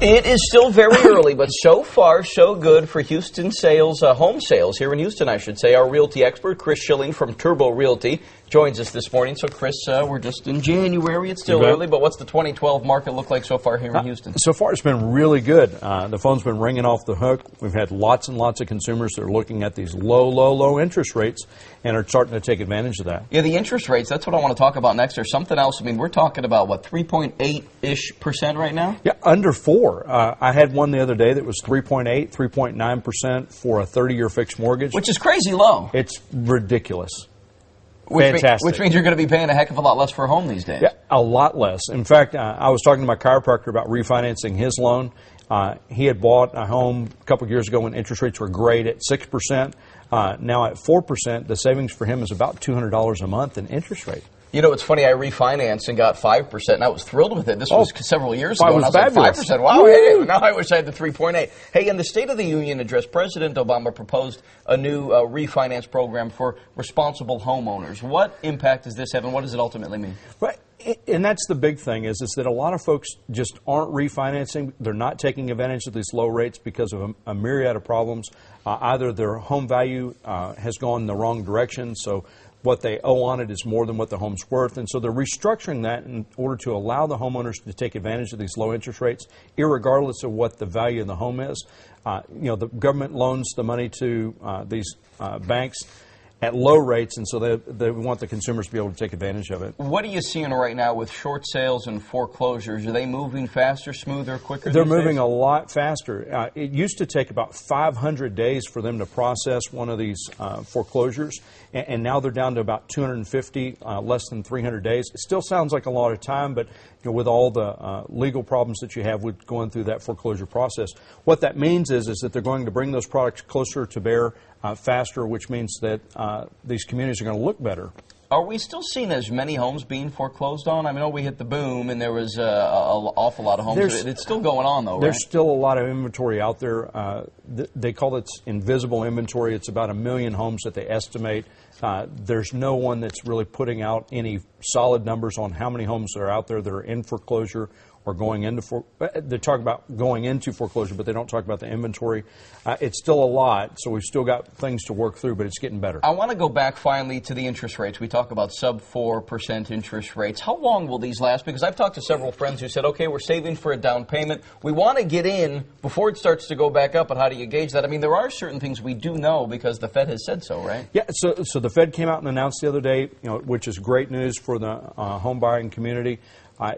It is still very early, but so far, so good for Houston sales, home sales here in Houston, I should say. Our realty expert, Chris Schilling from Turbo Realty, joins us this morning. So, Chris, we're just in January. It's still early, but what's the 2012 market look like so far here in Houston? So far, it's been really good. The phone's been ringing off the hook. We've had lots and lots of consumers that are looking at these low interest rates and are starting to take advantage of that. Yeah, the interest rates, that's what I want to talk about next. There's something else. I mean, we're talking about, what, 3.8-ish% right now? Yeah, under 4. I had one the other day that was 3.8, 3.9% for a 30-year fixed mortgage. Which is crazy low. It's ridiculous. Fantastic. Which means you're going to be paying a heck of a lot less for a home these days. Yeah, a lot less. In fact, I was talking to my chiropractor about refinancing his loan. He had bought a home a couple of years ago when interest rates were great at 6%. Now at 4%, the savings for him is about $200 a month in interest rate. You know, it's funny, I refinanced and got 5%, and I was thrilled with it. This was several years ago, and I was like, 5%. Wow, hey, now I wish I had the 3.8. Hey, in the State of the Union address, President Obama proposed a new refinance program for responsible homeowners. What impact does this have, and what does it ultimately mean? Right. And that's the big thing, is that a lot of folks just aren't refinancing. They're not taking advantage of these low rates because of a myriad of problems. Either their home value has gone the wrong direction, so what they owe on it is more than what the home's worth, and so they're restructuring that in order to allow the homeowners to take advantage of these low interest rates, irregardless of what the value of the home is. You know, the government loans the money to these banks at low rates, and so they want the consumers to be able to take advantage of it. What are you seeing right now with short sales and foreclosures? Are they moving faster, smoother, quicker? They're moving a lot faster. It used to take about 500 days for them to process one of these foreclosures, and now they're down to about 250, less than 300 days. It still sounds like a lot of time, but you know, with all the legal problems that you have with going through that foreclosure process, what that means is that they're going to bring those products closer to bear faster, which means that these communities are going to look better. Are we still seeing as many homes being foreclosed on? I know we hit the boom and there was an awful lot of homes. It's still going on, though, right? There's still a lot of inventory out there. They call it invisible inventory. It's about 1 million homes that they estimate. There's no one that's really putting out any solid numbers on how many homes are out there that are in foreclosure or going into they talk about going into foreclosure, but they don't talk about the inventory. It's still a lot, so we've still got things to work through, but it's getting better. I want to go back finally to the interest rates. We talk about sub 4% interest rates. How long will these last? Because I've talked to several friends who said, okay, we're saving for a down payment. We want to get in before it starts to go back up, but how do you gauge that? I mean, there are certain things we do know because the Fed has said so, right? Yeah, so the Fed came out and announced the other day, which is great news for the home buying community,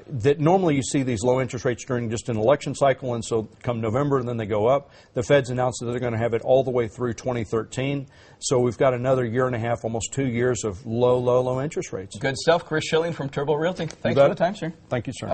that normally you see these low interest rates during just an election cycle, and so come November, and then they go up. The Fed's announced that they're going to have it all the way through 2013. So we've got another year and a half, almost 2 years of low interest rates. Good stuff. Chris Schilling from Turbo Realty. Thanks for the time, sir. Thank you, sir.